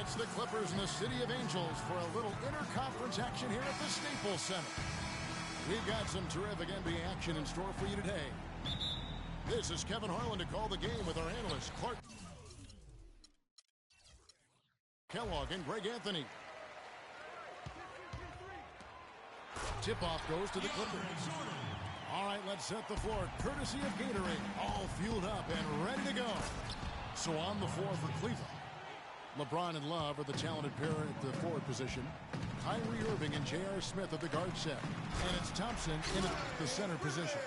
It's the Clippers and the City of Angels for a little interconference action here at the Staples Center. We've got some terrific NBA action in store for you today. This is Kevin Harlan to call the game with our analysts Clark Kellogg and Greg Anthony. Tip-off goes to the Clippers. All right, let's set the floor. Courtesy of Gatorade. All fueled up and ready to go. So on the floor for Cleveland, LeBron and Love are the talented pair at the forward position. Kyrie Irving and J.R. Smith at the guard set. And it's Thompson in the center position.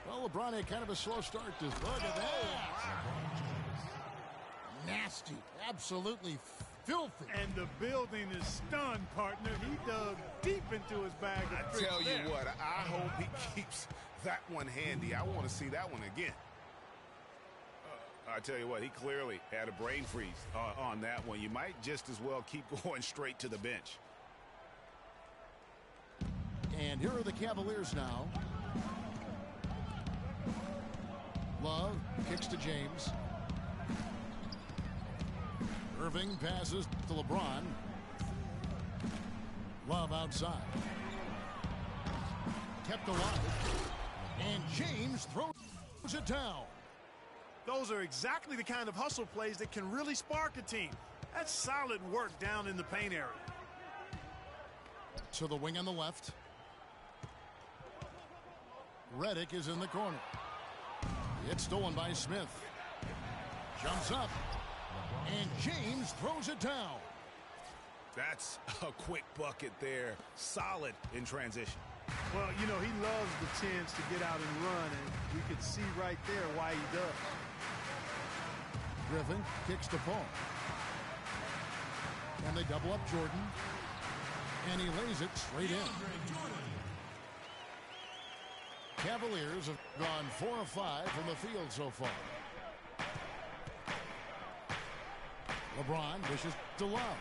Well, LeBron had kind of a slow start. Look at that. Nasty. Absolutely filthy. And the building is stunned, partner. He dug deep into his bag of tricks. I tell you what, I hope he keeps that one handy. I want to see that one again. I tell you what, he clearly had a brain freeze on that one. You might just as well keep going straight to the bench. And here are the Cavaliers now. Love kicks to James. Irving passes to LeBron. Love outside. Kept alive. And James throws it down. Those are exactly the kind of hustle plays that can really spark a team. That's solid work down in the paint area. To the wing on the left. Redick is in the corner. It's stolen by Smith. Jumps up. And James throws it down. That's a quick bucket there. Solid in transition. Well, you know, he loves the chance to get out and run, and you can see right there why he does. Griffin kicks to Paul. And they double up Jordan. And he lays it straight in. Cavaliers have gone 4 of 5 from the field so far. LeBron dishes to Love.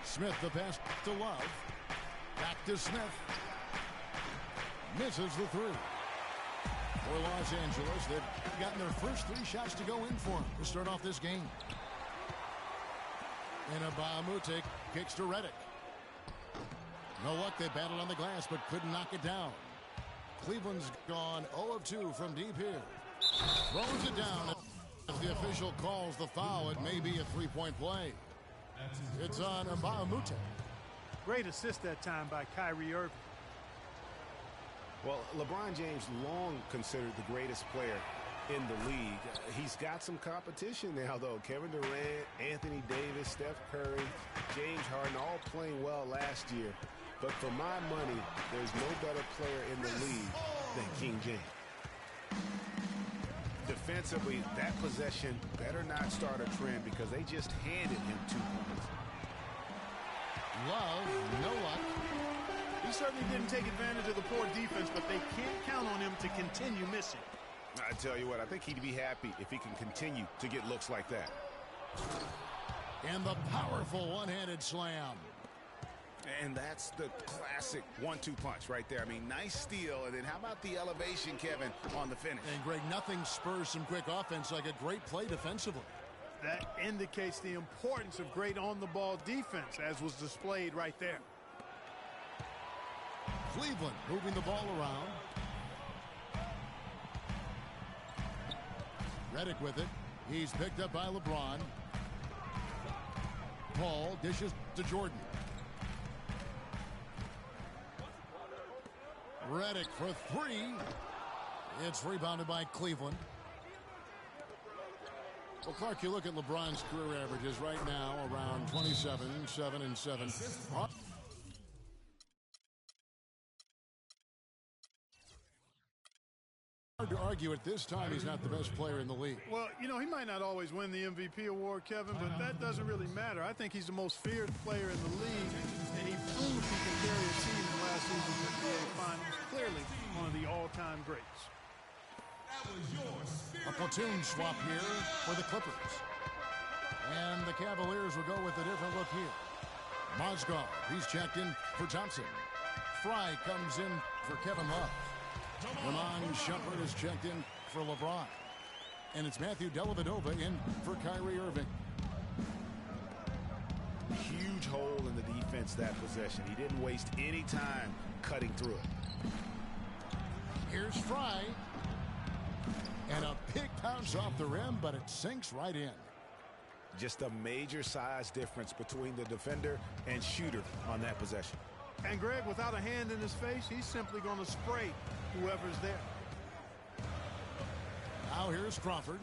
Smith the pass to Love. Back to Smith. Misses the three. For Los Angeles, they've gotten their first 3 shots to go in for him to start off this game. And Mbah-a-Moute kicks to Redick. No luck, they battled on the glass but couldn't knock it down. Cleveland's gone 0 of 2 from deep here. Throws it down. As the official calls the foul, it may be a 3-point play. It's on Mbah-a-Moute. Great assist that time by Kyrie Irving. Well, LeBron James long considered the greatest player in the league. He's got some competition now, though. Kevin Durant, Anthony Davis, Steph Curry, James Harden all playing well last year. But for my money, there's no better player in the league than King James. Defensively, that possession better not start a trend because they just handed him 2 points. Love, no luck. He certainly didn't take advantage of the poor defense, but they can't count on him to continue missing. I tell you what, I think he'd be happy if he can continue to get looks like that. And the powerful one-handed slam. And that's the classic 1-2 punch right there. I mean, nice steal. And then how about the elevation, Kevin, on the finish? And, Greg, nothing spurs some quick offense like a great play defensively. That indicates the importance of great on-the-ball defense, as was displayed right there. Cleveland moving the ball around. Redick with it. He's picked up by LeBron. Paul dishes to Jordan. Redick for 3. It's rebounded by Cleveland. Well, Clark, you look at LeBron's career averages right now around 27, 7, and 7. Hard to argue at this time he's not the best player in the league. Well, you know, he might not always win the MVP award, Kevin, but that doesn't really matter. I think he's the most feared player in the league, and he proved he can carry a team in last season's NBA Finals. Clearly one of the all-time greats. A platoon swap here for the Clippers. And the Cavaliers will go with a different look here. Mozgov, he's checked in for Thompson. Fry comes in for Kevin Love. Ramon Shumpert is checked in for LeBron. And it's Matthew Dellavedova in for Kyrie Irving. Huge hole in the defense that possession. He didn't waste any time cutting through it. Here's Fry. And a big bounce off the rim, but it sinks right in. Just a major size difference between the defender and shooter on that possession. And Greg, without a hand in his face, he's simply going to spray whoever's there. Now here's Crawford.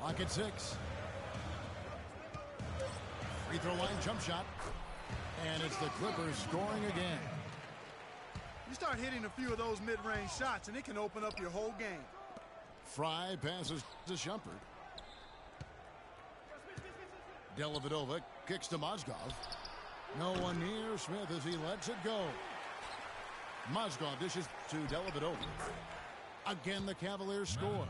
Clock at 6. Free throw line jump shot. And it's the Clippers scoring again. You start hitting a few of those mid-range shots, and it can open up your whole game. Fry passes to Shumpert. Dellavedova kicks to Mozgov. No one near Smith as he lets it go. Mozgov dishes to Dellavedova. Again, the Cavaliers score.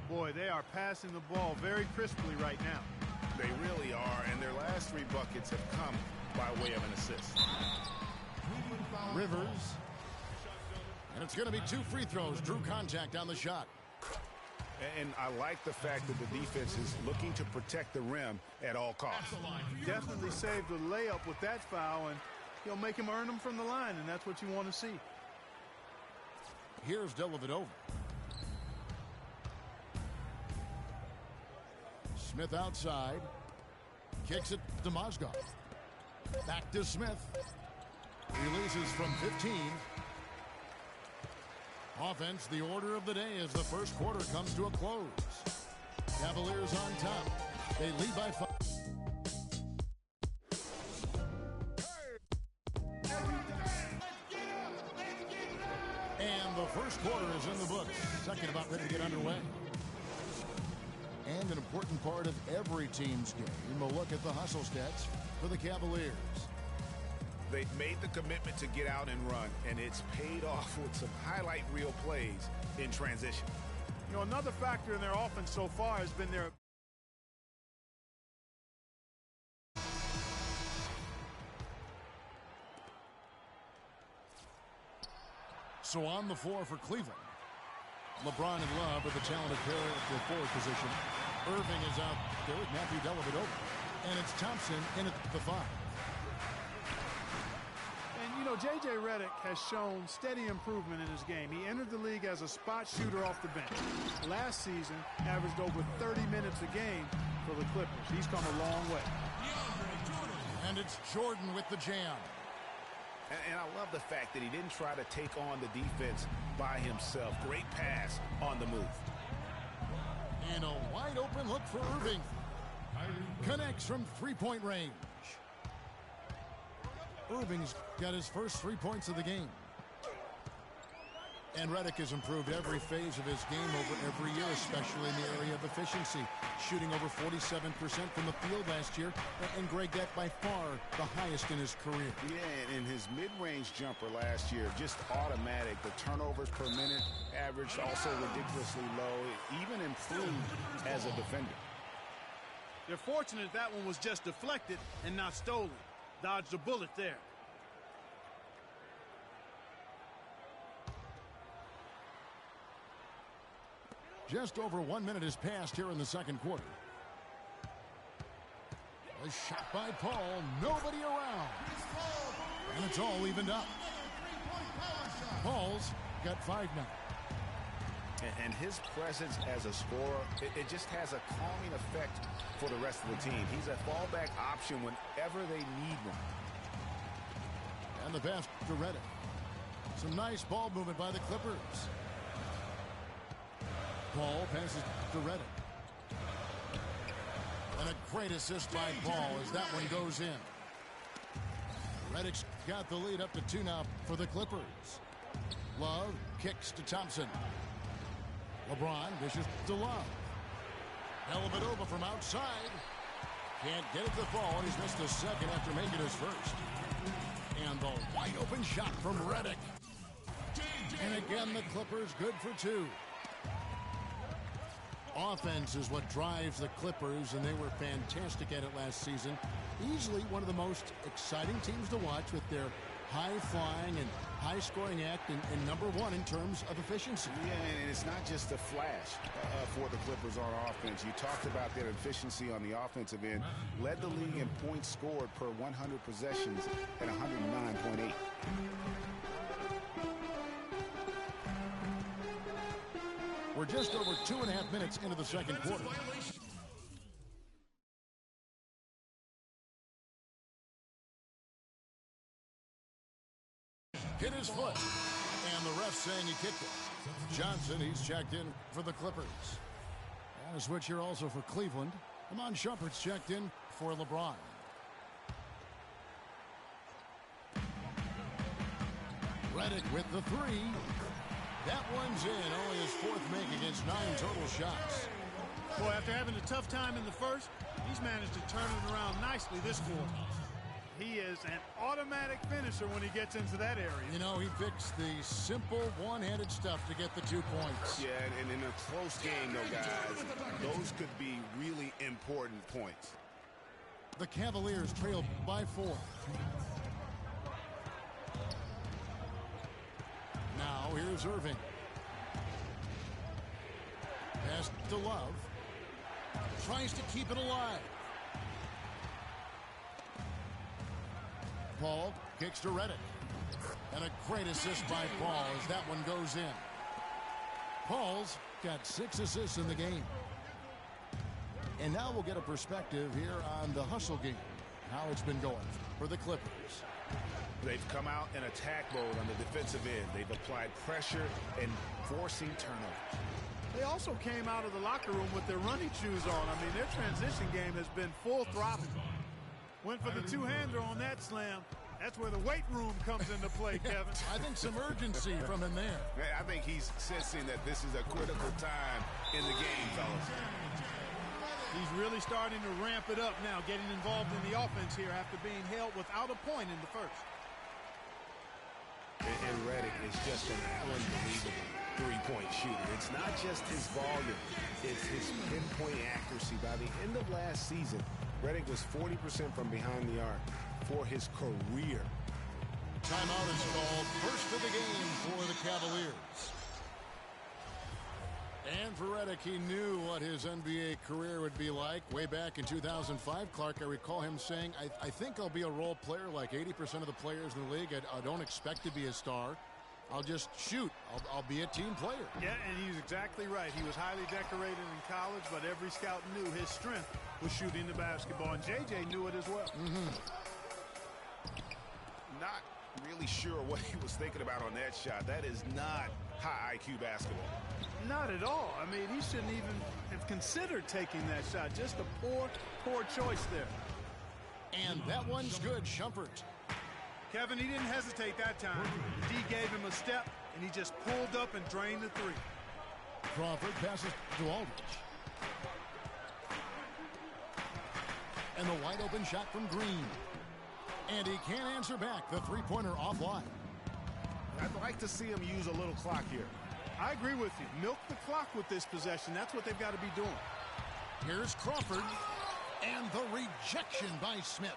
Boy, they are passing the ball very crisply right now. They really are, and their last 3 buckets have come by way of an assist. Rivers. And it's going to be 2 free throws. Drew contact on the shot. And I like the fact that the defense is looking to protect the rim at all costs. Definitely saved the layup with that foul, and he'll make him earn them from the line, and that's what you want to see. Here's Dellavedova. Smith outside. Kicks it to Mozgov. Back to Smith. Releases from 15. Offense, the order of the day as the first quarter comes to a close. Cavaliers on top. They lead by 5. And the first quarter is in the books. Second about ready to get underway. And an important part of every team's game, we'll look at the hustle stats for the Cavaliers. They've made the commitment to get out and run, and it's paid off with some highlight reel plays in transition. You know, another factor in their offense so far has been their So on the floor for Cleveland, LeBron and Love are the talented pair at the forward position. Irving is out there with Matthew Dellavedova, and it's Thompson in at the 5. You know, J.J. Redick has shown steady improvement in his game. He entered the league as a spot shooter off the bench. Last season, averaged over 30 minutes a game for the Clippers. He's come a long way. And it's Jordan with the jam. And I love the fact that he didn't try to take on the defense by himself. Great pass on the move. And a wide open look for Irving. Connects from 3-point range. Irving's got his first 3 points of the game. And Redick has improved every phase of his game over every year, especially in the area of efficiency. Shooting over 47% from the field last year. And Greg, that by far the highest in his career. Yeah, and his mid-range jumper last year, just automatic. The turnovers per minute averaged also ridiculously low. Even improved as a defender. They're fortunate that one was just deflected and not stolen. Dodged a bullet there. Just over 1 minute has passed here in the second quarter. A shot by Paul. Nobody around. And it's all evened up. Paul's got 5 now. And his presence as a scorer, it just has a calming effect for the rest of the team. He's a fallback option whenever they need one. And the pass to Redick. Some nice ball movement by the Clippers. Paul passes to Redick. And a great assist by Paul as that one goes in. Redick's got the lead up to 2 now for the Clippers. Love kicks to Thompson. LeBron dishes to Love. Dellavedova from outside. Can't get it to fall, and he's missed a second after making his first. And the wide open shot from Redick. And again, the Clippers good for 2. Offense is what drives the Clippers, and they were fantastic at it last season. Easily one of the most exciting teams to watch with their high-flying and high-scoring act and number one in terms of efficiency. Yeah, and it's not just a flash for the Clippers on offense. You talked about their efficiency on the offensive end. Led the league in points scored per 100 possessions at 109.8. We're just over 2.5 minutes into the second quarter. Hit his foot, and the ref saying he kicked it. Johnson, he's checked in for the Clippers. And a switch here also for Cleveland. Iman Shumpert's checked in for LeBron. Redick with the three. That one's in, only his fourth make against 9 total shots. Boy, after having a tough time in the first, he's managed to turn it around nicely this quarter. He is an automatic finisher when he gets into that area. You know, he picks the simple one-handed stuff to get the 2 points. Yeah, and in a close game, though, guys, those could be really important points. The Cavaliers trail by 4. Now here's Irving. Pass to Love. Tries to keep it alive. Paul kicks to Redick. And a great assist by Paul as that one goes in. Paul's got 6 assists in the game. And now we'll get a perspective here on the hustle game. How it's been going for the Clippers. They've come out in attack mode on the defensive end. They've applied pressure and forcing turnovers. They also came out of the locker room with their running shoes on. I mean, their transition game has been full throttle. Went for the two-hander on that slam. That's where the weight room comes into play, Kevin. I think some urgency from him there. I think he's sensing that this is a critical time in the game, fellas. He's really starting to ramp it up now, getting involved in the offense here after being held without a point in the first. And Redick is just an unbelievable three-point shooter. It's not just his volume, it's his pinpoint accuracy. By the end of last season, Redick was 40% from behind the arc for his career. Timeout is called. First of the game for the Cavaliers. And for Redick, he knew what his NBA career would be like. Way back in 2005, Clark, I recall him saying, I think I'll be a role player like 80% of the players in the league. I don't expect to be a star. I'll just shoot. I'll be a team player. Yeah, and he's exactly right. He was highly decorated in college, but every scout knew his strength was shooting the basketball, and J.J. knew it as well. Not really sure what he was thinking about on that shot. That is not high IQ basketball. Not at all. I mean, he shouldn't even have considered taking that shot. Just a poor choice there. And that one's good. Shumpert. Kevin, he didn't hesitate that time. D gave him a step, and he just pulled up and drained the three. Crawford passes to Aldridge. And the wide open shot from Green. And he can't answer back. The three-pointer offline. I'd like to see him use a little clock here. I agree with you. Milk the clock with this possession. That's what they've got to be doing. Here's Crawford. And the rejection by Smith.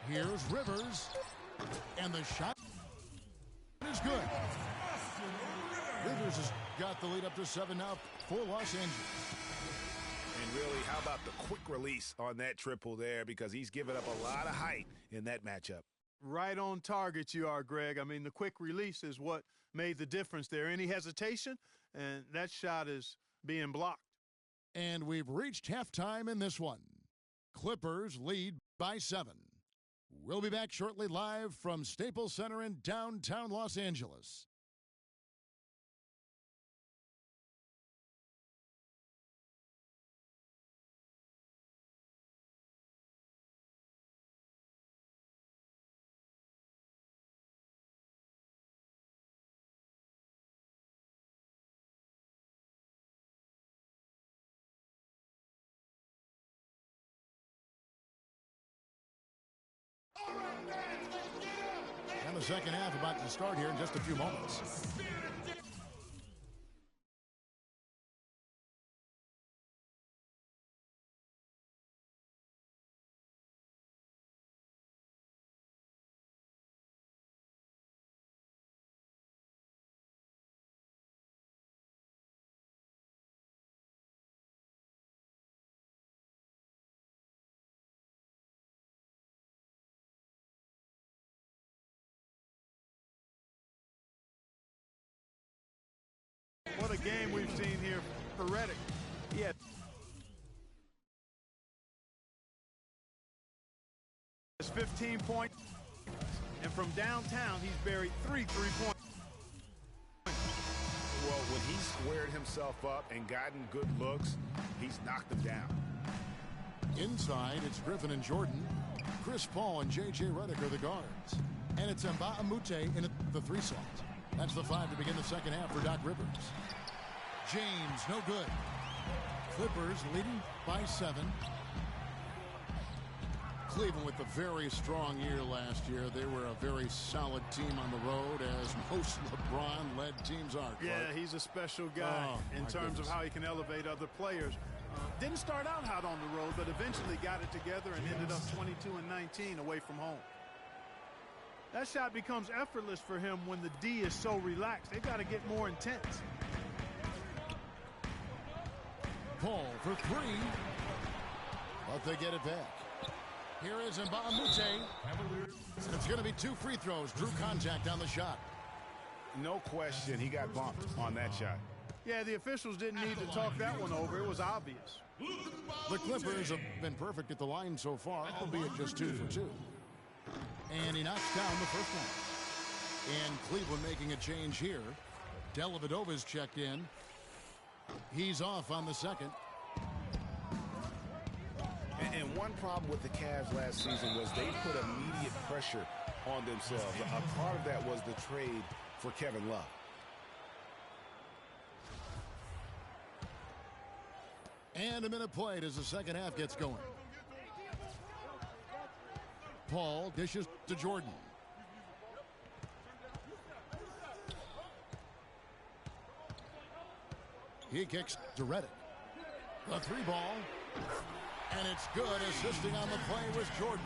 Here's Rivers. And the shot is good. Rivers has got the lead up to 7 now for Los Angeles. And really, how about the quick release on that triple there? Because he's given up a lot of height in that matchup. Right on target you are, Greg. I mean, the quick release is what made the difference there. Any hesitation, and that shot is being blocked. And we've reached halftime in this one. Clippers lead by 7. We'll be back shortly live from Staples Center in downtown Los Angeles. And the second half about to start here in just a few moments. game we've seen here for Redick. He had 15 points, and from downtown, he's buried 3 3-point. Well, when he squared himself up and gotten good looks, he's knocked them down. Inside, it's Griffin and Jordan. Chris Paul and J.J. Redick are the guards. And it's Mbah-a-Moute in the 3 slot. That's the 5 to begin the second half for Doc Rivers. James, no good. Clippers leading by 7. Cleveland with a very strong year last year. They were a very solid team on the road, as most LeBron-led teams are. Yeah, he's a special guy in terms of how he can elevate other players. Didn't start out hot on the road, but eventually got it together and ended up 22-19 away from home. That shot becomes effortless for him when the D is so relaxed. They've got to get more intense. Paul for 3, but they get it back. Here is Mbah-a-Moute. It's going to be 2 free throws. Drew contact on the shot. No question, he got bumped on that shot. Yeah, the officials didn't need to talk that one over. It was obvious. The Clippers have been perfect at the line so far, albeit just 2 for 2. And he knocks down the first one. And Cleveland making a change here. Dellavedova's checked in. He's off on the second. And one problem with the Cavs last season was they put immediate pressure on themselves. A part of that was the trade for Kevin Love. And a minute played as the second half gets going. Paul dishes to Jordan. He kicks to Redick. The 3 ball. And it's good. Assisting on the play was Jordan.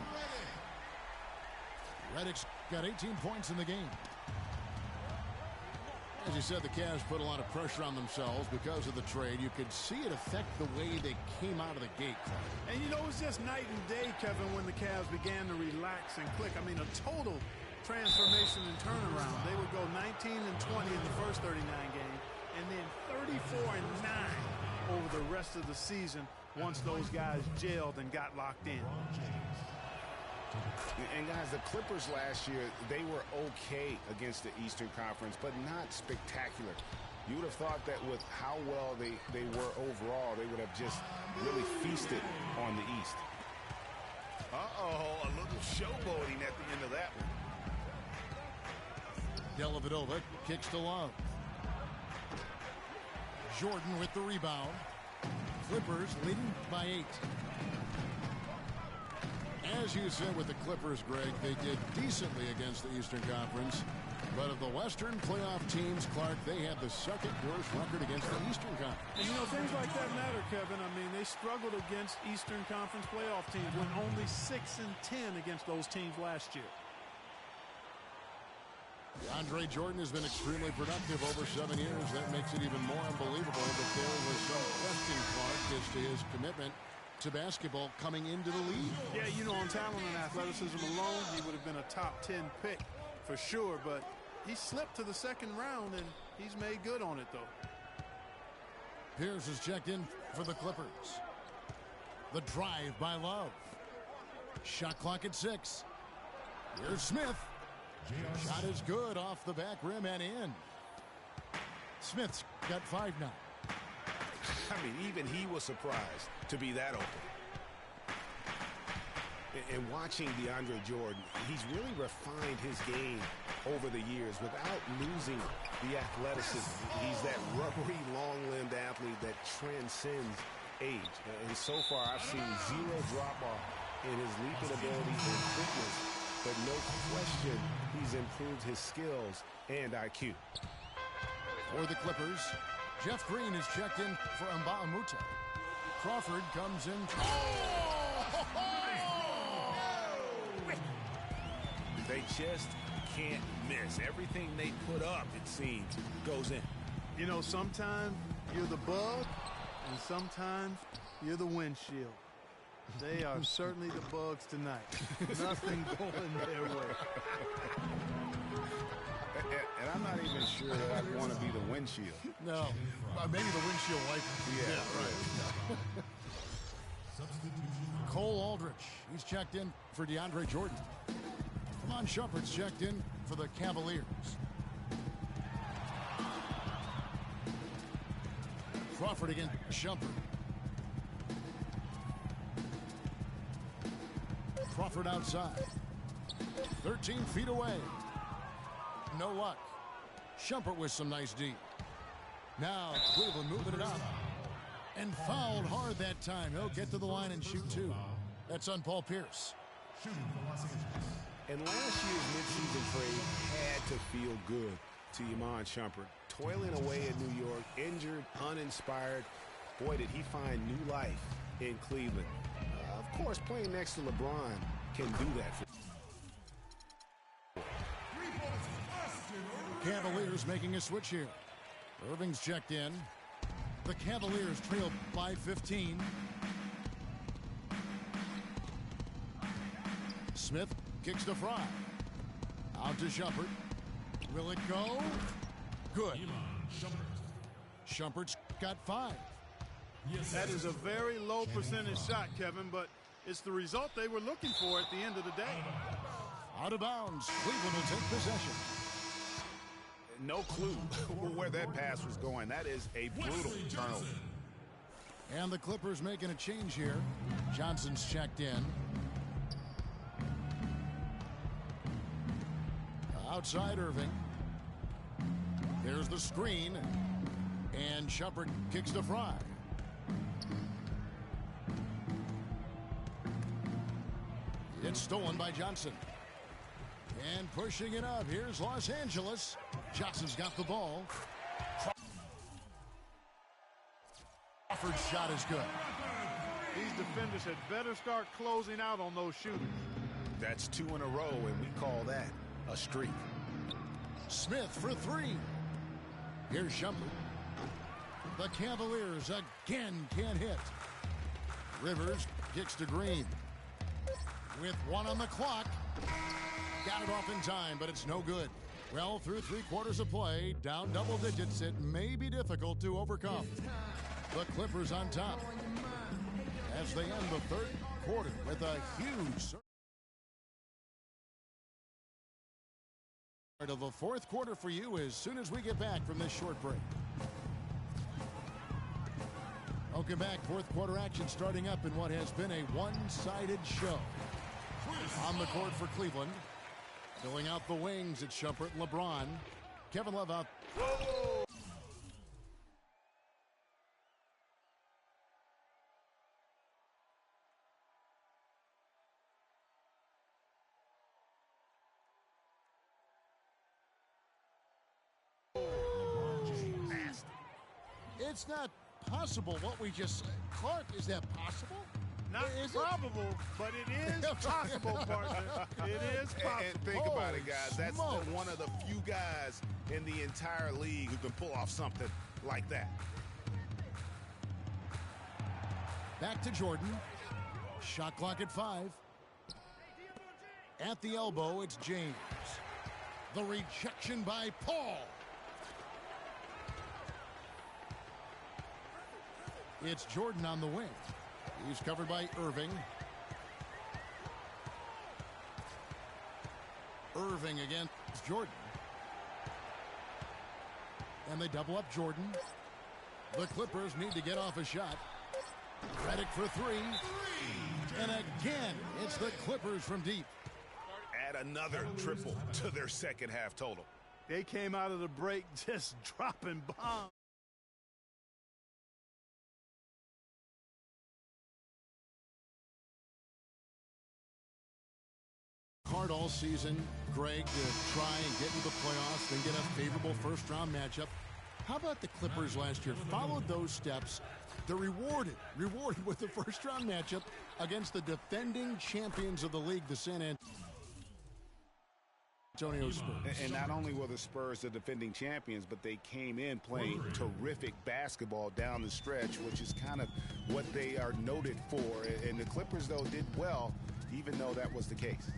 Redick's got 18 points in the game. As you said, the Cavs put a lot of pressure on themselves because of the trade. You could see it affect the way they came out of the gate. And you know, it was just night and day, Kevin, when the Cavs began to relax and click. I mean, a total transformation and turnaround. They would go 19-20 in the first 39 games, and then 34-9 over the rest of the season once those guys gelled and got locked in. And guys, the Clippers last year, they were okay against the Eastern Conference, but not spectacular. You would have thought that with how well they were overall, they would have just really feasted on the East. Uh-oh, a little showboating at the end of that one. Dellavedova kicks to Love. Jordan with the rebound. Clippers leading by 8. As you said with the Clippers, Greg, they did decently against the Eastern Conference. But of the Western playoff teams, Clark, they had the second worst record against the Eastern Conference. And, you know, things like that matter, Kevin. I mean, they struggled against Eastern Conference playoff teams, went only 6-10 against those teams last year. Andre Jordan has been extremely productive over 7 years. That makes it even more unbelievable that there was some question, Clark, as to his commitment to basketball coming into the league. Yeah, you know, on talent and athleticism alone, he would have been a top 10 pick for sure, but he slipped to the second round, and he's made good on it, though. Pierce is checked in for the Clippers. The drive by Love. Shot clock at 6. Here's Smith. Shot is good off the back rim and in. Smith's got 5 now. I mean, even he was surprised to be that open. And watching DeAndre Jordan, he's really refined his game over the years without losing the athleticism. He's that rubbery, long-limbed athlete that transcends age. And so far, I've seen 0 drop-off in his leaping ability and quickness. But no question, he's improved his skills and IQ. For the Clippers, Jeff Green is checked in for Mbah-a-Moute. Crawford comes in. They just can't miss. Everything they put up, it seems, goes in. You know, sometimes you're the bug, and sometimes you're the windshield. They are certainly the bugs tonight. Nothing going their way. And I'm not even sure sure that I'd want to be the windshield. No, maybe the windshield wiper. Yeah, right. Cole Aldrich, he's checked in for DeAndre Jordan. Iman Shumpert's checked in for the Cavaliers. Crawford against Shumpert. Crawford outside. 13 feet away. No luck. Shumpert with some nice D. Now Cleveland moving it up. And fouled hard that time. He'll get to the line and shoot two. That's on Paul Pierce. And last year's midseason trade had to feel good to Iman Shumpert. Toiling away in New York, injured, uninspired. Boy, did he find new life in Cleveland. Of course, playing next to LeBron can do that for Cavaliers making a switch here. Irving's checked in. The Cavaliers trail by 15. Smith kicks to Fry. Out to Shumpert. Will it go? Good. Shumpert's got 5. That is a very low percentage shot, Kevin, but it's the result they were looking for at the end of the day. Out of bounds. Cleveland will take possession. no clue where that pass was going. That is a brutal turnover. And the Clippers making a change here. Johnson's checked in. Outside Irving. There's the screen. And Shumpert kicks to Fry. It's stolen by Johnson. And pushing it up. Here's Los Angeles. Johnson's got the ball. Crawford's shot is good. These defenders had better start closing out on those shooters. That's 2 in a row, and we call that a streak. Smith for 3. Here's Shumpert. The Cavaliers again can't hit. Rivers kicks to Green. With 1 on the clock. Got it off in time, but it's no good. Well, through 3 quarters of play, down double digits, it may be difficult to overcome. The Clippers on top as they end the 3rd quarter with a huge start of the 4th quarter for you as soon as we get back from this short break. Welcome back. 4th quarter action starting up in what has been a one-sided show. On the court for Cleveland. Filling out the wings, it's Shumpert and LeBron. Kevin Love out. It's not possible what we just said. Clark, is that possible? Not probable, but it is possible, partner. It is possible. And think about it, guys. That's Smokes. one of the few guys in the entire league who can pull off something like that. Back to Jordan. Shot clock at 5. At the elbow, it's James. The rejection by Paul. It's Jordan on the wing. He's covered by Irving. Irving against Jordan. And they double up Jordan. The Clippers need to get off a shot. Redick for 3. And again, it's the Clippers from deep. Add another triple to their second half total. They came out of the break just dropping bombs. Hard all season, Greg, to try and get into the playoffs and get a favorable first-round matchup. How about the Clippers last year? Followed those steps. They're rewarded with the first-round matchup against the defending champions of the league, the San Antonio Spurs. And not only were the Spurs the defending champions, but they came in playing terrific basketball down the stretch, which is kind of what they are noted for. And the Clippers, though, did well, even though that was the case.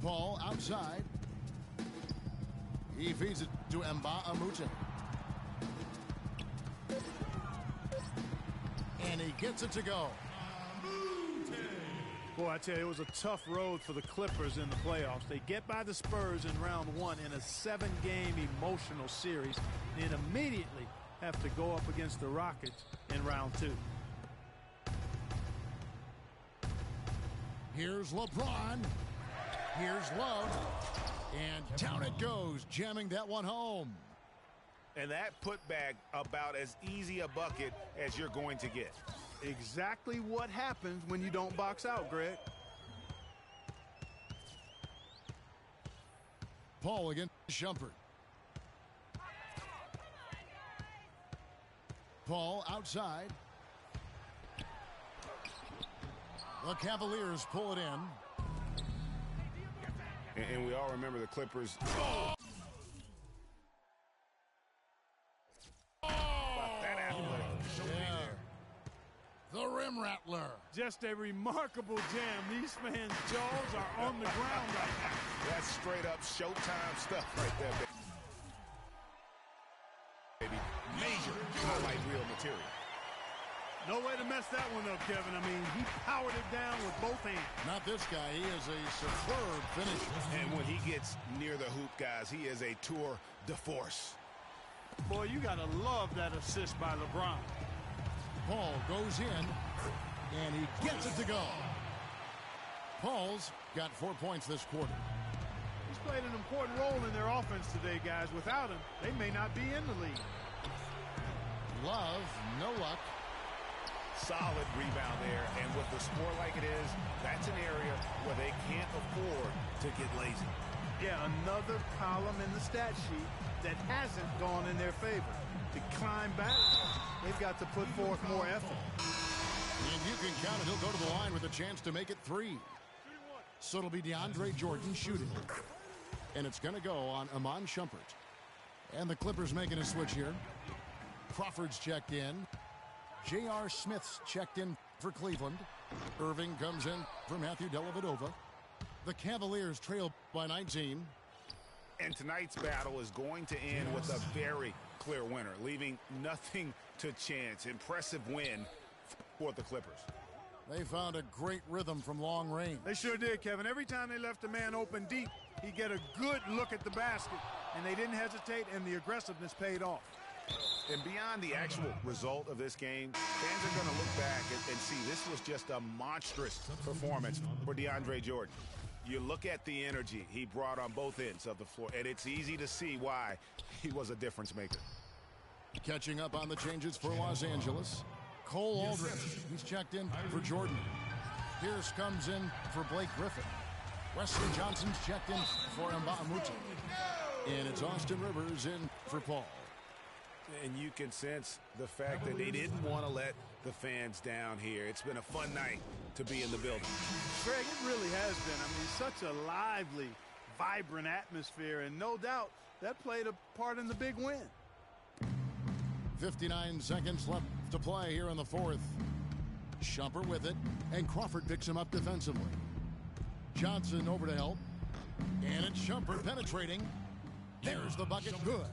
Paul outside. He feeds it to Mbamute. And he gets it to go. Boy, I tell you, it was a tough road for the Clippers in the playoffs. They get by the Spurs in round one in a 7-game emotional series, and immediately have to go up against the Rockets in round two. Here's LeBron. Here's Love. And down it goes, jamming that one home. And that putback about as easy a bucket as you're going to get. Exactly what happens when you don't box out, Greg. Paul against Shumpert. Paul outside. The Cavaliers pull it in. And we all remember the Clippers. Oh! The Rim Rattler. Just a remarkable jam. These fans' jaws are on the ground right now. That's straight up Showtime stuff right there, baby. Major highlight reel material. No way to mess that one up, Kevin. I mean, he powered it down with both hands. Not this guy. He is a superb finisher. And when he gets near the hoop, guys, he is a tour de force. Boy, you got to love that assist by LeBron. Paul goes in, and he gets it to go. Paul's got 4 points this quarter. He's played an important role in their offense today, guys. Without him, they may not be in the league. Love, no luck. Solid rebound there, and with the score like it is, that's an area where they can't afford to get lazy. Yeah, another column in the stat sheet that hasn't gone in their favor. To climb back, they've got to put forth more effort. And you can count it. He'll go to the line with a chance to make it 3. So it'll be DeAndre Jordan shooting. And it's going to go on Iman Shumpert. And the Clippers making a switch here. Crawford's checked in. J.R. Smith's checked in for Cleveland. Irving comes in for Matthew Dellavedova. The Cavaliers trail by 19. And tonight's battle is going to end with a very clear winner, leaving nothing to chance. Impressive win for the Clippers. They found a great rhythm from long range. They sure did, Kevin. Every time they left a man open deep, he'd get a good look at the basket. And they didn't hesitate, and the aggressiveness paid off. And beyond the actual result of this game, fans are going to look back and see this was just a monstrous performance for DeAndre Jordan. You look at the energy he brought on both ends of the floor, and it's easy to see why he was a difference maker. Catching up on the changes for Los Angeles. Cole Aldridge, he's checked in for Jordan. Pierce comes in for Blake Griffin. Wesley Johnson's checked in for Mbamute. And it's Austin Rivers in for Paul. And you can sense the fact that they didn't want to let the fans down here. It's been a fun night to be in the building. Greg, it really has been. I mean, such a lively, vibrant atmosphere, and no doubt that played a part in the big win. 59 seconds left to play here in the fourth. Shumpert with it, and Crawford picks him up defensively. Johnson over to help, and it's Shumpert penetrating. There's the bucket, good.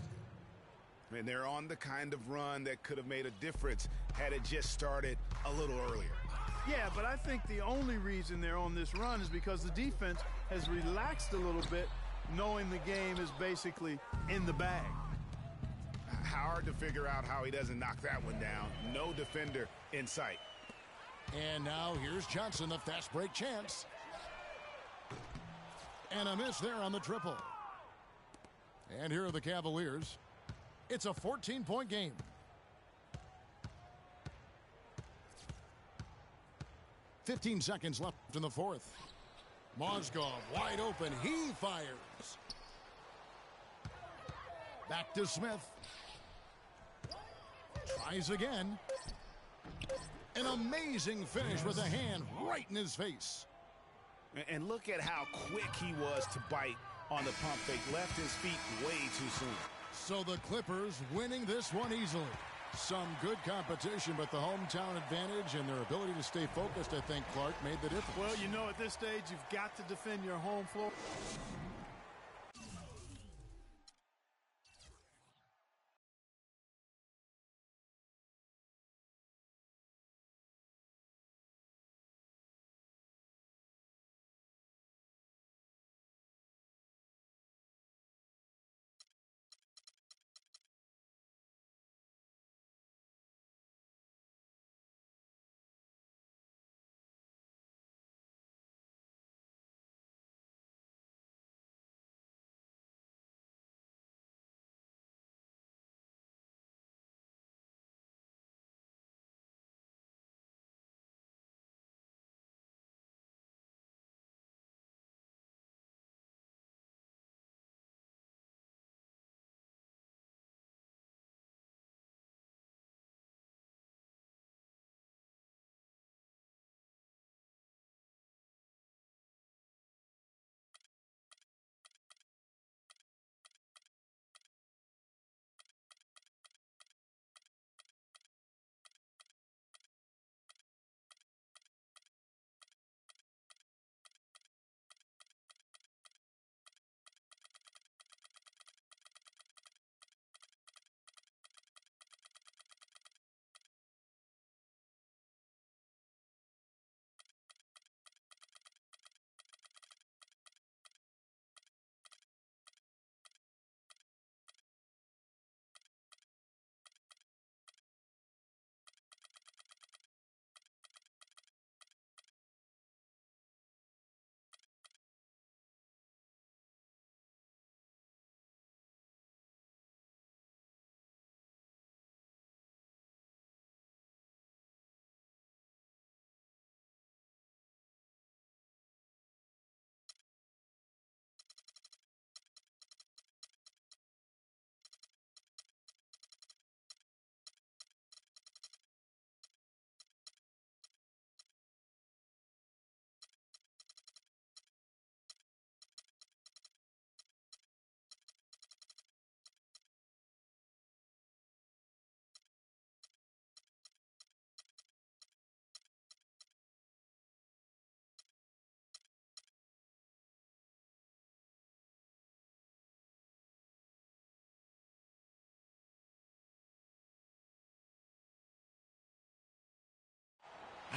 And they're on the kind of run that could have made a difference had it just started a little earlier. Yeah, but I think the only reason they're on this run is because the defense has relaxed a little bit, knowing the game is basically in the bag. Hard to figure out how he doesn't knock that one down. No defender in sight. And now here's Johnson, a fast break chance. And a miss there on the triple. And here are the Cavaliers. It's a 14-point game. "15 seconds left in the fourth. Mozgov wide open. He fires. Back to Smith. Tries again. An amazing finish with a hand right in his face. And look at how quick he was to bite on the pump fake. Left his feet way too soon. So the Clippers winning this one easily. Some good competition, but the hometown advantage and their ability to stay focused, I think, Clark, made the difference. Well, you know, at this stage, you've got to defend your home floor.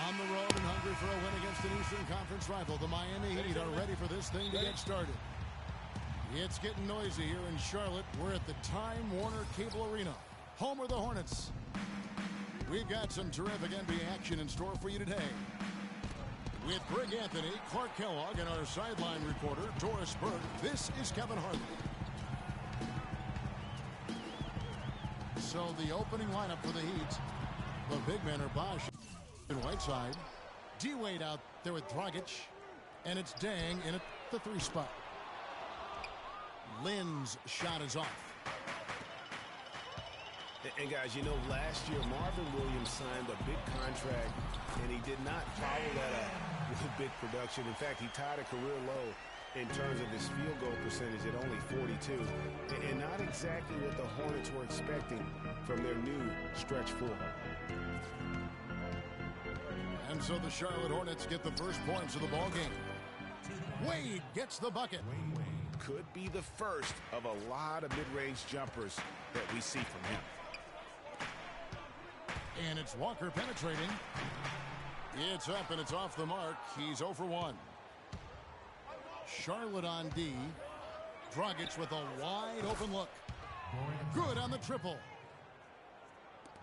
On the road and hungry for a win against an Eastern Conference rival, the Miami Heat are ready for this thing to get started. It's getting noisy here in Charlotte. We're at the Time Warner Cable Arena. Home are the Hornets. We've got some terrific NBA action in store for you today. With Greg Anthony, Clark Kellogg, and our sideline reporter, Doris Burke, this is Kevin Harlan. So the opening lineup for the Heat, the big men are Bosch and Whiteside. D-Wade out there with Dragic, and it's Dang in at the 3 spot. Lynn's shot is off. And guys, you know, last year Marvin Williams signed a big contract, and he did not follow that up with big production. In fact, he tied a career low in terms of his field goal percentage at only 42, and not exactly what the Hornets were expecting from their new stretch 4. And so the Charlotte Hornets get the first points of the ball game. Wade gets the bucket. Could be the first of a lot of mid-range jumpers that we see from him. And it's Walker penetrating. It's up and it's off the mark. He's 0 for 1. Charlotte on D. Dragic with a wide open look. Good on the triple.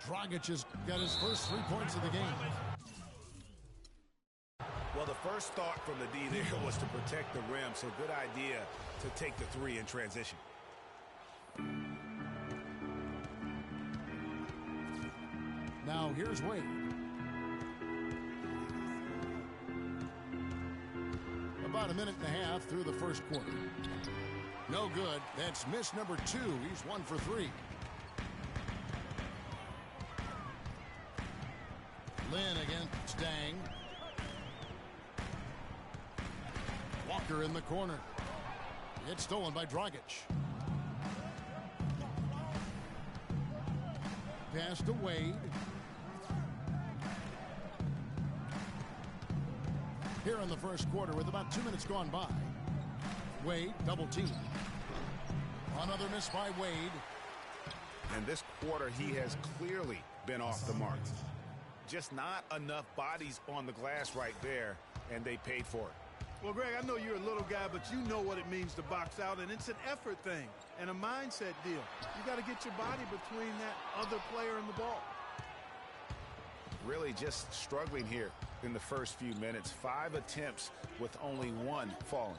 Dragic has got his first 3 points of the game. Well, the first thought from the D there was to protect the rim, so good idea to take the 3 in transition. Now here's Wade. About a minute and a half through the first quarter. No good. That's miss number 2. He's 1 for 3. Lynn against Dang. Walker in the corner. It's stolen by Dragic. pass to Wade. Here in the first quarter with about 2 minutes gone by. Wade double team. Another miss by Wade. And this quarter, he has clearly been off the mark. Just not enough bodies on the glass right there, and they paid for it. Well, Greg, I know you're a little guy, but you know what it means to box out, and it's an effort thing and a mindset deal. You got to get your body between that other player and the ball. Really just struggling here in the first few minutes. 5 attempts with only 1 falling.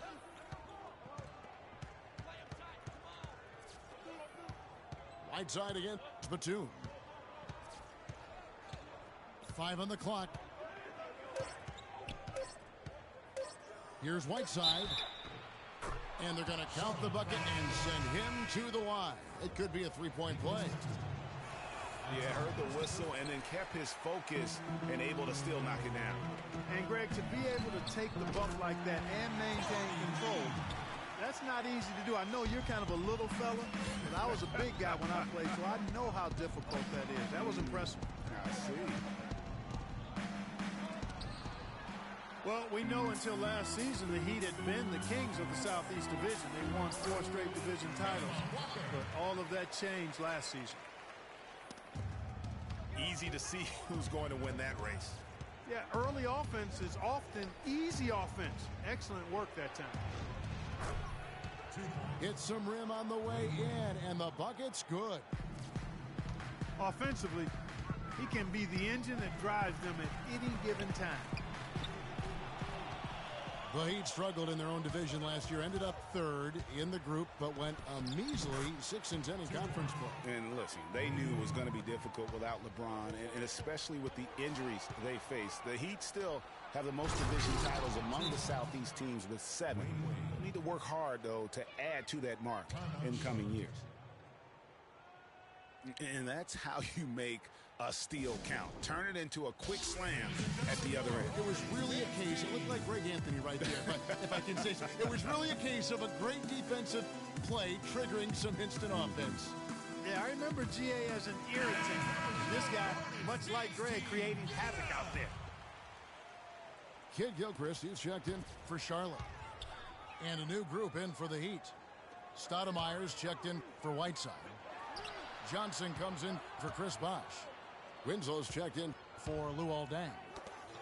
Right side again, Batum. 5 on the clock. Here's Whiteside. And they're going to count the bucket and send him to the line. It could be a 3-point play. Yeah, heard the whistle and then kept his focus and able to still knock it down. And, Greg, to be able to take the bump like that and maintain control, that's not easy to do. I know you're kind of a little fella, but I was a big guy when I played, so I know how difficult that is. That was impressive. I see. Well, we know until last season the Heat had been the kings of the Southeast Division. They won 4 straight division titles, but all of that changed last season. Easy to see who's going to win that race. Yeah, early offense is often easy offense. Excellent work that time. Hit some rim on the way in, and the bucket's good. Offensively, he can be the engine that drives them at any given time. The Heat struggled in their own division last year, ended up 3rd in the group, but went a measly 6-10 in conference play. And listen, they knew it was going to be difficult without LeBron, and especially with the injuries they faced. The Heat still have the most division titles among the Southeast teams with 7. They need to work hard, though, to add to that mark in coming years. And that's how you make a steal count. Turn it into a quick slam at the other end. It was really a case, it looked like Greg Anthony right there, but if I can say so, it was really a case of a great defensive play triggering some instant offense. Yeah, I remember GA as an irritant. This guy, much like Greg, creating havoc out there. Kid Gilchrist, he's checked in for Charlotte. And a new group in for the Heat. Stoudemire's checked in for Whiteside. Johnson comes in for Chris Bosh. Winslow's checked in for Luol Deng.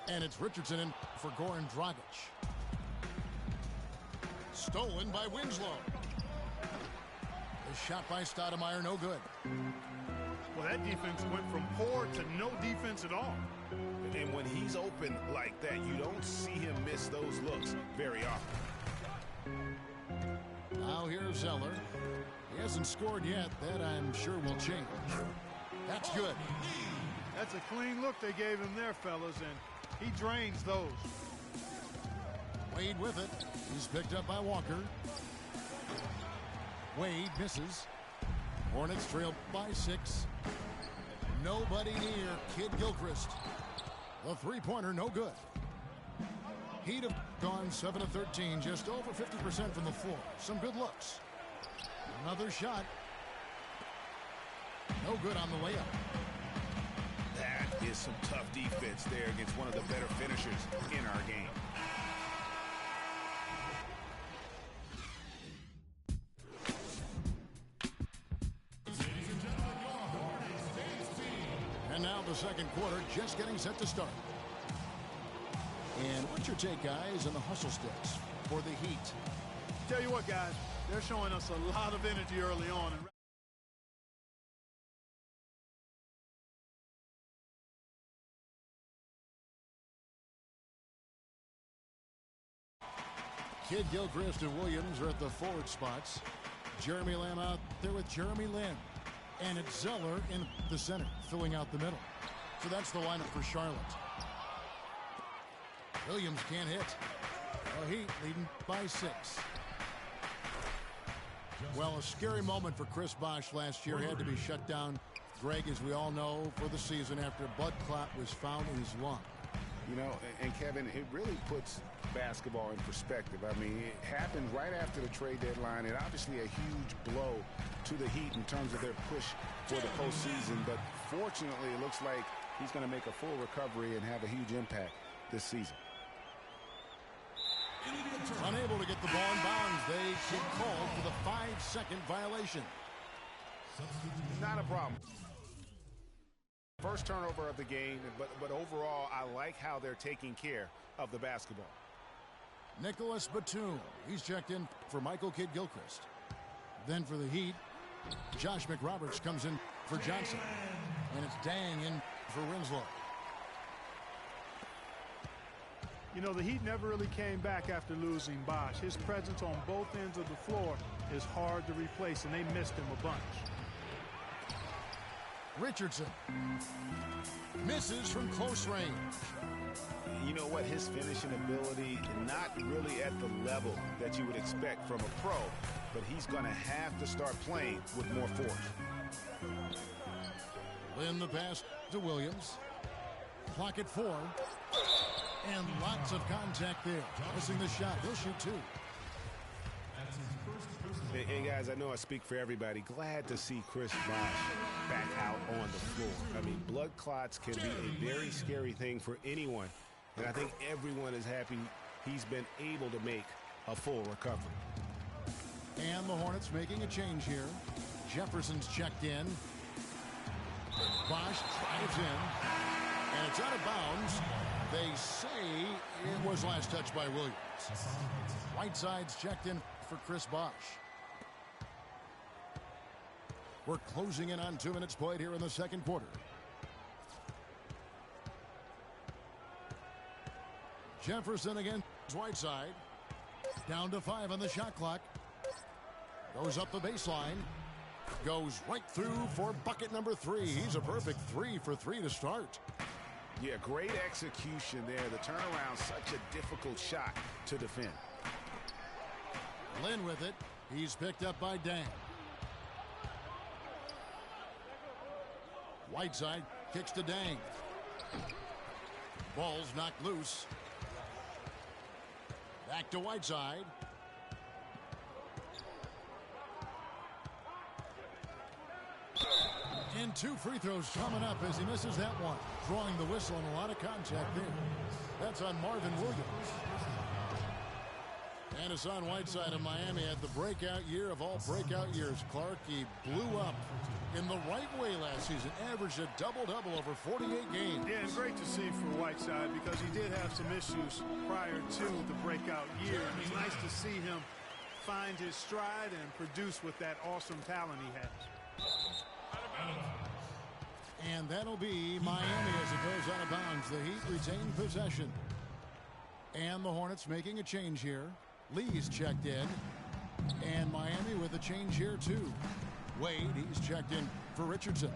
And it's Richardson in for Goran Dragic. Stolen by Winslow. The shot by Stoudemire, no good. Well, that defense went from poor to no defense at all. And when he's open like that, you don't see him miss those looks very often. Now here's Zeller. He hasn't scored yet. That, I'm sure, will change. That's good. That's a clean look they gave him there, fellas, and he drains those. Wade with it. He's picked up by Walker. Wade misses. Hornets trail by 6. Nobody near Kid Gilchrist. The three-pointer, no good. Heat have gone 7 of 13, just over 50% from the floor. Some good looks. Another shot. No good on the layup. That is some tough defense there against one of the better finishers in our game. And now the second quarter just getting set to start. And what's your take, guys, on the hustle sticks for the Heat? Tell you what, guys, they're showing us a lot of energy early on. Kid Gilchrist and Williams are at the forward spots. Jeremy Lamb out there with Jeremy Lin. And it's Zeller in the center, filling out the middle. So that's the lineup for Charlotte. Williams can't hit. The Heat leading by 6. Well, a scary moment for Chris Bosh last year. Had to be shut down, Greg, as we all know, for the season after blood clot was found in his lung. You know, and Kevin, it really puts basketball in perspective. I mean, it happened right after the trade deadline, and obviously a huge blow to the Heat in terms of their push for the postseason. But Fortunately, it looks like he's going to make a full recovery and have a huge impact this season. Unable to get the ball in bounds. They get called for the 5-second violation. Not a problem. First turnover of the game, but overall, I like how they're taking care of the basketball. Nicholas Batum. He's checked in for Michael Kidd-Gilchrist. Then for the Heat, Josh McRoberts comes in for Johnson. And it's Dang in for Winslow. You know, the Heat never really came back after losing Bosh. His presence on both ends of the floor is hard to replace, and they missed him a bunch. Richardson misses from close range. You know what? His finishing ability, not really at the level that you would expect from a pro, but he's going to have to start playing with more force. Lynn the pass to Williams. Clock at 4. And lots of contact there. Missing the shot. He'll shoot 2. Hey, guys, I know I speak for everybody. Glad to see Chris Bosh back out on the floor. I mean, blood clots can be a very scary thing for anyone. And I think everyone is happy he's been able to make a full recovery. And the Hornets making a change here. Jefferson's checked in. Bosh drives in. And it's out of bounds. They say it was last touched by Williams. Whiteside's checked in for Chris Bosh. We're closing in on 2 minutes played here in the second quarter. Jefferson against Whiteside. Down to 5 on the shot clock. Goes up the baseline. Goes right through for bucket number 3. He's a perfect 3 for 3 to start. Yeah, great execution there. The turnaround, such a difficult shot to defend. Lynn with it. He's picked up by Dang. Whiteside kicks to Dang. Ball's knocked loose. Back to Whiteside. And 2 free throws coming up as he misses that one. Drawing the whistle and a lot of contact there. That's on Marvin Williams. And Hassan Whiteside of Miami had the breakout year of all breakout years. Clark, he blew up in the right way last season. Averaged a double-double over 48 games. Yeah, and great to see for Whiteside because he did have some issues prior to the breakout year. And it's nice to see him find his stride and produce with that awesome talent he has. And that'll be Miami as it goes out of bounds. The Heat retain possession. And the Hornets making a change here. Lee's checked in. And Miami with a change here too. Wade, he's checked in for Richardson.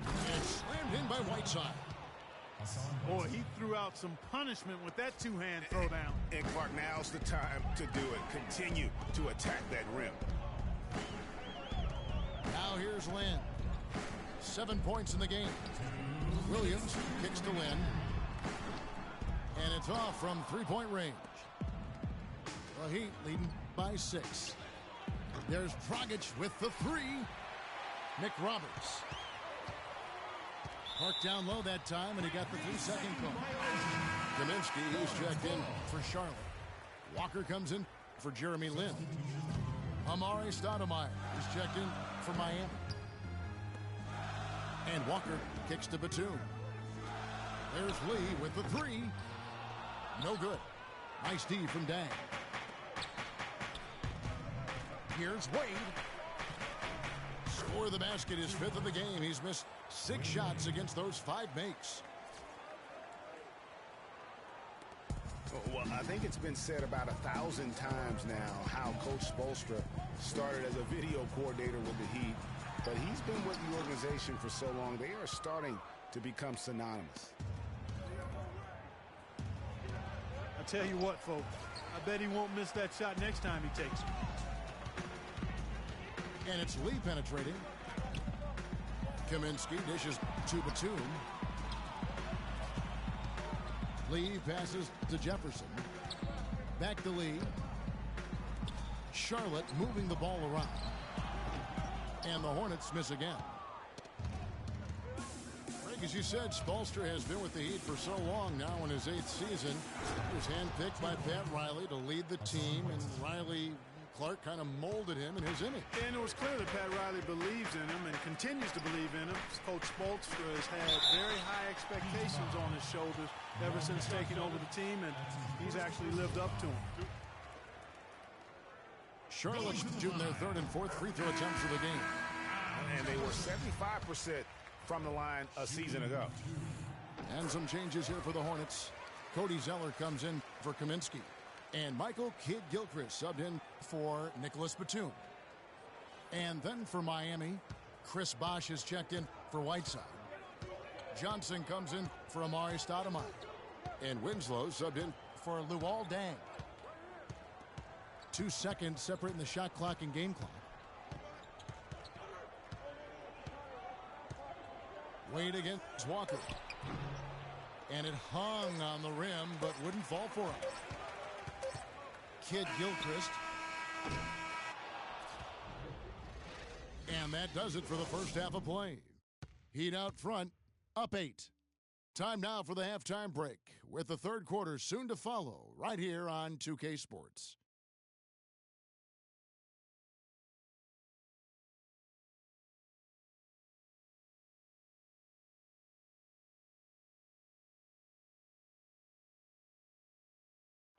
And slammed in by Whiteside. Boy, he threw out some punishment with that two-hand throwdown. And Clark, now's the time to do it. Continue to attack that rim. Now here's Lynn. 7 points in the game. Williams kicks to Lynn. And it's off from three-point range. The Heat leading by 6. There's Dragic with the 3. McRoberts. Parked down low that time, and he got the 3-second call. Kaminsky, he's checked in for Charlotte. Walker comes in for Jeremy Lin. Amari Stoudemire is checked in for Miami. And Walker kicks to Batum. There's Lee with the 3. No good. Nice D from Dang. Here's Wade. Score the basket, his 5th of the game. He's missed 6 shots against those 5 makes. Well, I think it's been said about 1,000 times now how Coach Spoelstra started as a video coordinator with the Heat, but he's been with the organization for so long, they are starting to become synonymous. I tell you what, folks, I bet he won't miss that shot next time he takes it. And it's Lee penetrating. Kaminsky dishes to Batum. Lee passes to Jefferson. Back to Lee. Charlotte moving the ball around. And the Hornets miss again. Mike, as you said, Spoelstra has been with the Heat for so long now in his 8th season. He was handpicked by Pat Riley to lead the team, and Clark kind of molded him in his image. And it was clear that Pat Riley believes in him and continues to believe in him. Coach Spoelstra has had very high expectations on his shoulders ever since taking over the team, and he's actually lived up to them. Charlotte shooting their 3rd and 4th free throw attempts of the game. And they were 75% from the line a season ago. And some changes here for the Hornets. Cody Zeller comes in for Kaminsky. And Michael Kidd-Gilchrist subbed in for Nicholas Batum. And then for Miami, Chris Bosh has checked in for Whiteside. Johnson comes in for Amari Stoudemire. And Winslow subbed in for Luol Deng. 2 seconds separating the shot clock and game clock. Wade against Walker. And it hung on the rim, but wouldn't fall for him. Kidd-Gilchrist. And that does it for the first half of play. Heat out front, up 8. Time now for the halftime break, with the 3rd quarter soon to follow, right here on 2K Sports.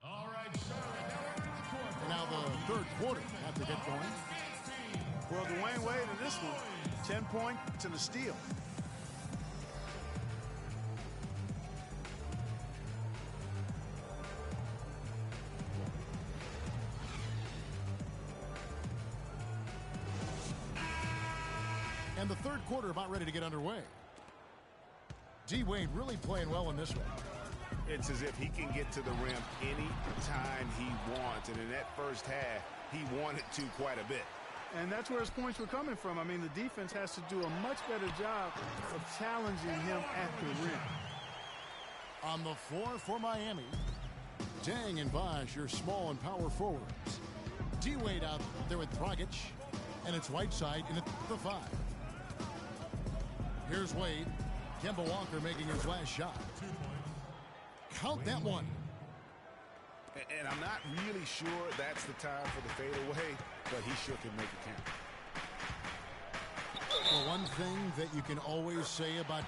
All right, Charlotte. Now the 3rd quarter have to get going. Well, Dwayne Wade in this one, 10 points and a steal. And the 3rd quarter about ready to get underway. D-Wade really playing well in this one. It's as if he can get to the rim any time he wants. And in that first half, he wanted to quite a bit. And that's where his points were coming from. I mean, the defense has to do a much better job of challenging him at the rim. On the floor for Miami, Deng and Bosh, your small and power forwards. D-Wade out there with Dragic, and it's Whiteside in at the 5. Here's Wade. Kemba Walker making his last shot. Count that one. And I'm not really sure that's the time for the fadeaway, but he sure can make it count. Well, one thing that you can always say about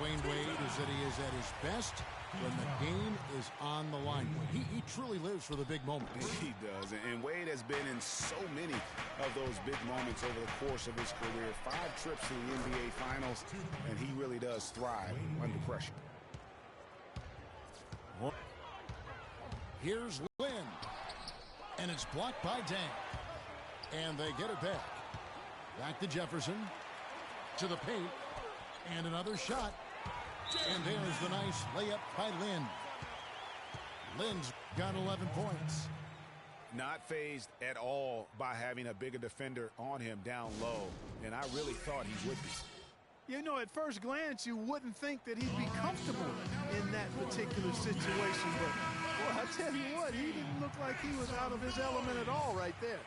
Dwayne Wade is that he is at his best when the game is on the line. He truly lives for the big moments. He does, and Wade has been in so many of those big moments over the course of his career. 5 trips to the NBA Finals, and he really does thrive under pressure. Here's Lynn, and it's blocked by Deng. And they get it back. Back to Jefferson, to the paint, and another shot. And there's the nice layup by Lynn. Lynn's got 11 points. Not fazed at all by having a bigger defender on him down low, and I really thought he would be. You know, at first glance, you wouldn't think that he'd be comfortable in that particular situation, but well, I tell you what, he didn't look like he was out of his element at all right there.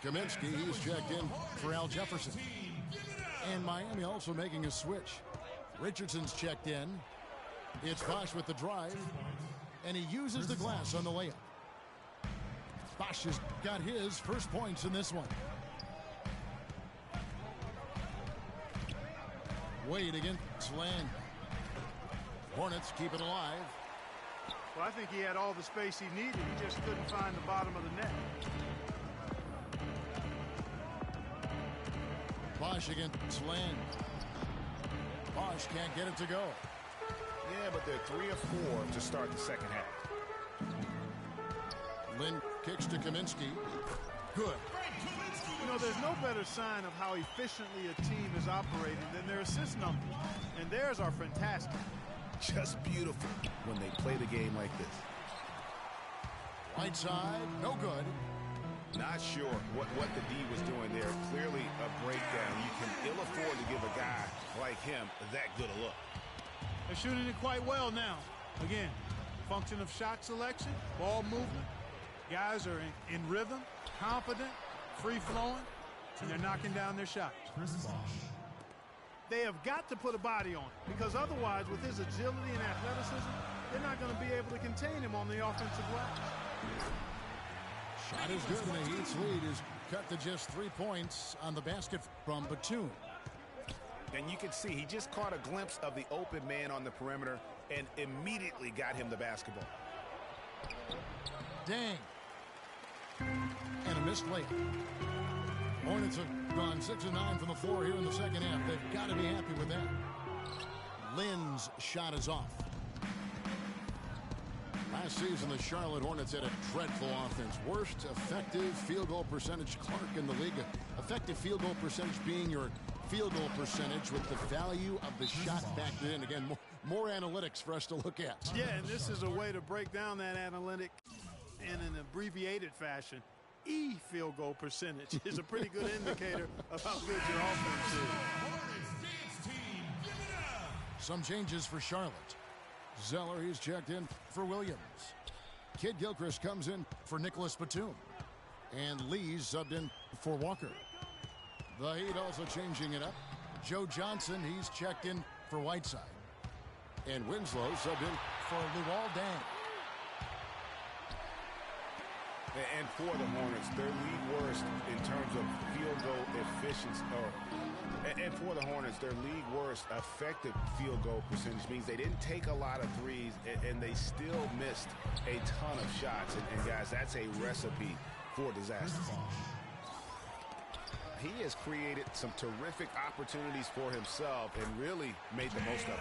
Kaminsky, he's checked in for Al Jefferson. And Miami also making a switch. Richardson's checked in. It's Bosh with the drive, and he uses the glass on the layup. Bosh has got his first points in this one. Wade against Land. Hornets keep it alive. Well, I think he had all the space he needed. He just couldn't find the bottom of the net. Bosh against Land. Bosh can't get it to go. Yeah, but they're 3 of 4 to start the second half. Lynn kicks to Kaminsky. Good. You know, there's no better sign of how efficiently a team is operating than their assist numbers. And theirs are fantastic. Just beautiful when they play the game like this. Right side, no good. Not sure what the D was doing there. Clearly a breakdown. You can ill afford to give a guy like him that good a look. They're shooting it quite well now. Again, function of shot selection, ball movement. Guys are in rhythm, confident, free-flowing, and they're knocking down their shots. They have got to put a body on it, because otherwise, with his agility and athleticism, they're not going to be able to contain him on the offensive glass. Shot is good, and the Heat's lead is cut to just 3 points on the basket from Batum. And you can see he just caught a glimpse of the open man on the perimeter and immediately got him the basketball. Dang. And a missed layup. Hornets have gone 6 of 9 from the floor here in the second half. They've got to be happy with that. Lynn's shot is off. Last season, the Charlotte Hornets had a dreadful offense. Worst effective field goal percentage, Clark, in the league. Effective field goal percentage being your field goal percentage with the value of the shot factored in. Again, more analytics for us to look at. Yeah, and this is a way to break down that analytic in an abbreviated fashion. Field goal percentage is a pretty good indicator of how good your offense is. Some changes for Charlotte. Zeller, he's checked in for Williams. Kid Gilchrist comes in for Nicholas Batum. And Lee's subbed in for Walker. The Heat also changing it up. Joe Johnson, he's checked in for Whiteside. And Winslow subbed in for Luol Deng. And for the Hornets, their league worst in terms of field goal efficiency. And for the Hornets, their league worst effective field goal percentage means they didn't take a lot of threes, and they still missed a ton of shots. And guys, that's a recipe for disaster. He has created some terrific opportunities for himself and really made the most of it.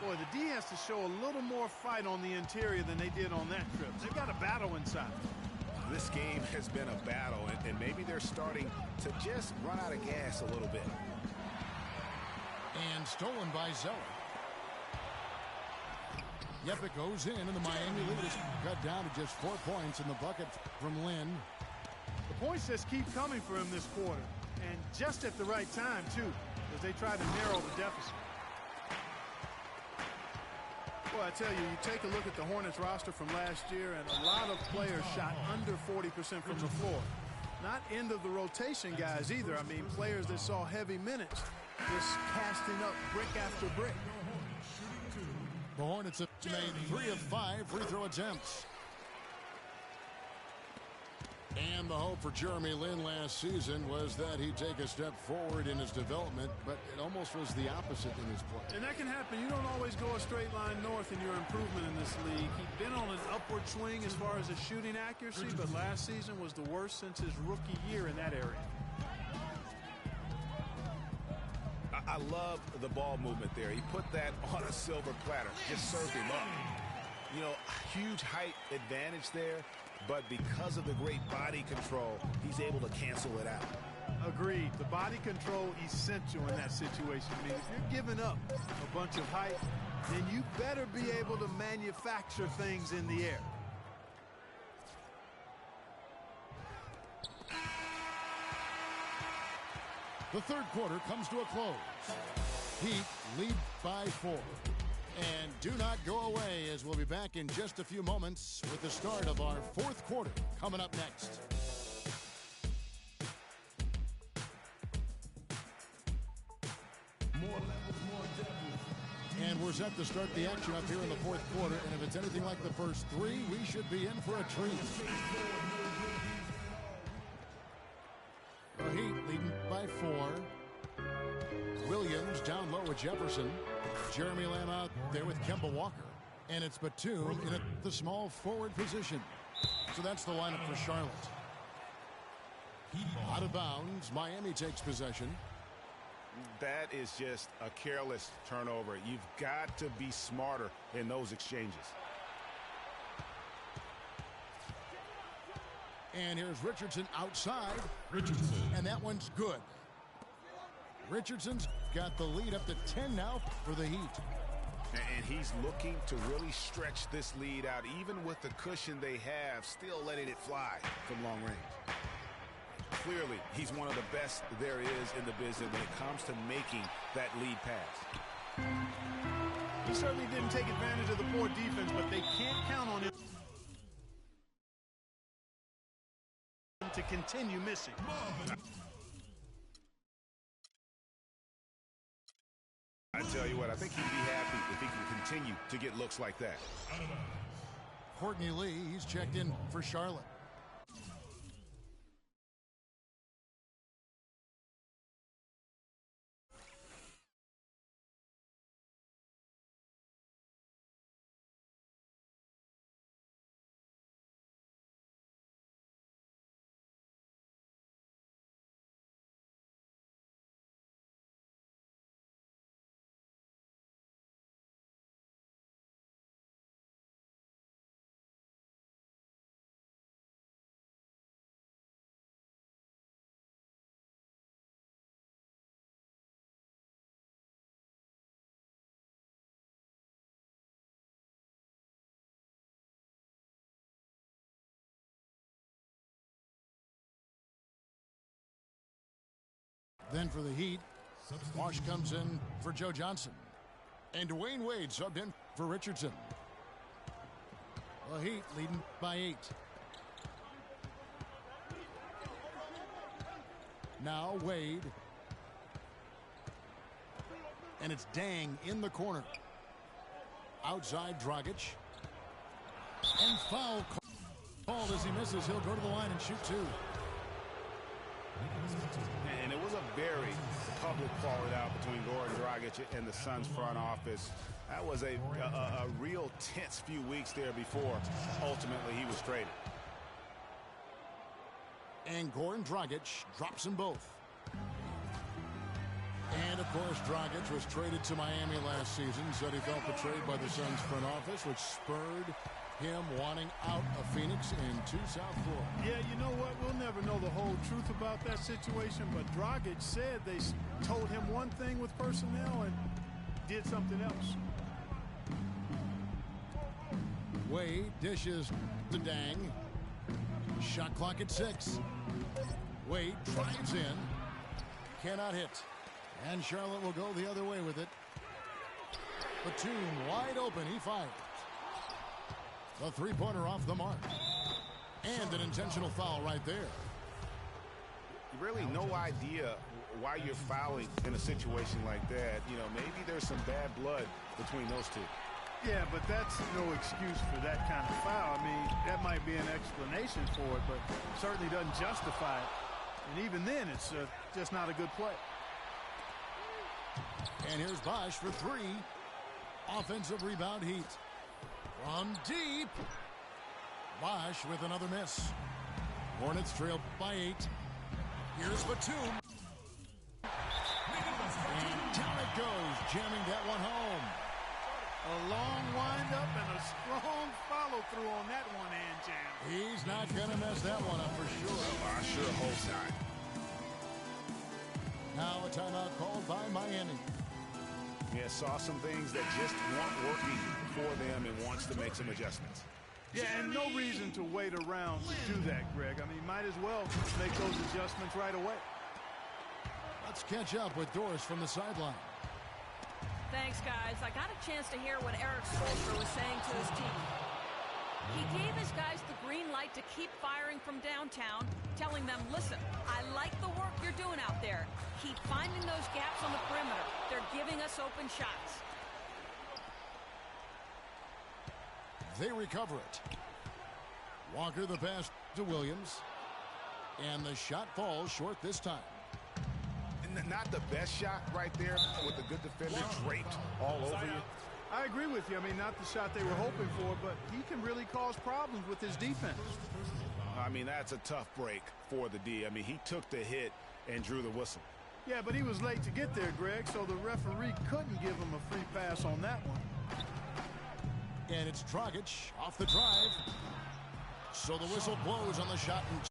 Boy, the D has to show a little more fight on the interior than they did on that trip. They've got a battle inside. This game has been a battle, and maybe they're starting to just run out of gas a little bit. And stolen by Zeller. Yep, it goes in, and the Miami lead is cut down to just 4 points in the bucket from Lynn. The points just keep coming for him this quarter, and just at the right time, too, as they try to narrow the deficit. Well, I tell you, you take a look at the Hornets roster from last year, and a lot of players shot under 40% from the floor. Not end of the rotation guys either. I mean, players that saw heavy minutes just casting up brick after brick. The Hornets have made 3 of 5 free throw attempts. And the hope for Jeremy Lin last season was that he'd take a step forward in his development, but it almost was the opposite in his play. And that can happen. You don't always go a straight line north in your improvement in this league. He'd been on an upward swing as far as his shooting accuracy, but last season was the worst since his rookie year in that area. I love the ball movement there. He put that on a silver platter, just served him up. You know, huge height advantage there. But because of the great body control, he's able to cancel it out. Agreed. The body control essential in that situation. I mean, if you're giving up a bunch of height, then you better be able to manufacture things in the air. The third quarter comes to a close. Heat lead by 4. And do not go away, as we'll be back in just a few moments with the start of our fourth quarter coming up next. And we're set to start the action up here in the fourth quarter, and if it's anything like the first 3, we should be in for a treat. The Heat leading by 4. Williams down low with Jefferson. Jeremy Lamb out there with Kemba Walker. And it's Batum in the small forward position. So that's the lineup for Charlotte. Out of bounds, Miami takes possession. That is just a careless turnover. You've got to be smarter in those exchanges. And here's Richardson outside. Richardson. And that one's good. Richardson's got the lead up to 10 now for the Heat. And he's looking to really stretch this lead out, even with the cushion they have, still letting it fly from long range. Clearly, he's one of the best there is in the business when it comes to making that lead pass. He certainly didn't take advantage of the poor defense, but they can't count on him to continue missing. I tell you what, I think he'd be happy if he can continue to get looks like that. Courtney Lee, he's checked in for Charlotte. Then for the Heat, Wash comes in for Joe Johnson. And Dwayne Wade subbed in for Richardson. The Heat leading by 8. Now Wade. And it's Dang in the corner. Outside Dragic. And foul called as he misses. He'll go to the line and shoot 2. And it was a very public falling out between Goran Dragic and the Suns front office. That was a real tense few weeks there before ultimately he was traded. And Goran Dragic drops them both. And, of course, Dragic was traded to Miami last season, said he felt betrayed by the Suns front office, which spurred him wanting out of Phoenix into South Florida. Yeah, you know what? We'll never know the whole truth about that situation, but Dragic said they told him one thing with personnel and did something else. Wade dishes to Dang. Shot clock at 6. Wade drives in. Cannot hit. And Charlotte will go the other way with it. Batum wide open. He fires. The three-pointer off the mark. And an intentional foul right there. Really no idea why you're fouling in a situation like that. You know, maybe there's some bad blood between those two. Yeah, but that's no excuse for that kind of foul. I mean, that might be an explanation for it, but certainly doesn't justify it. And even then, it's just not a good play. And here's Bosh for 3. Offensive rebound Heat. From deep. Bosh with another miss. Hornets trail by 8. Here's Batum. And down it goes, jamming that one home. A long windup and a strong follow-through on that one-hand jam. He's not going to mess that one up for sure. Well, I sure hope not. Now a timeout called by Miami. Yeah, saw some things that just weren't working for them and wants to make some adjustments. Yeah, and no reason to wait around to do that, Greg. I mean, might as well make those adjustments right away. Let's catch up with Doris from the sideline. Thanks, guys. I got a chance to hear what Eric Spoelstra was saying to his team. He gave his guys the green light to keep firing from downtown, telling them, listen, I like the work you're doing out there. Keep finding those gaps on the perimeter. They're giving us open shots. They recover it. Walker the pass to Williams. And the shot falls short this time. Not the best shot right there with a good defender draped all over you. I agree with you. I mean, not the shot they were hoping for, but he can really cause problems with his defense. I mean, that's a tough break for the D. I mean, he took the hit and drew the whistle. Yeah, but he was late to get there, Greg, so the referee couldn't give him a free pass on that one. And it's Dragic off the drive. So the whistle blows on the shot, and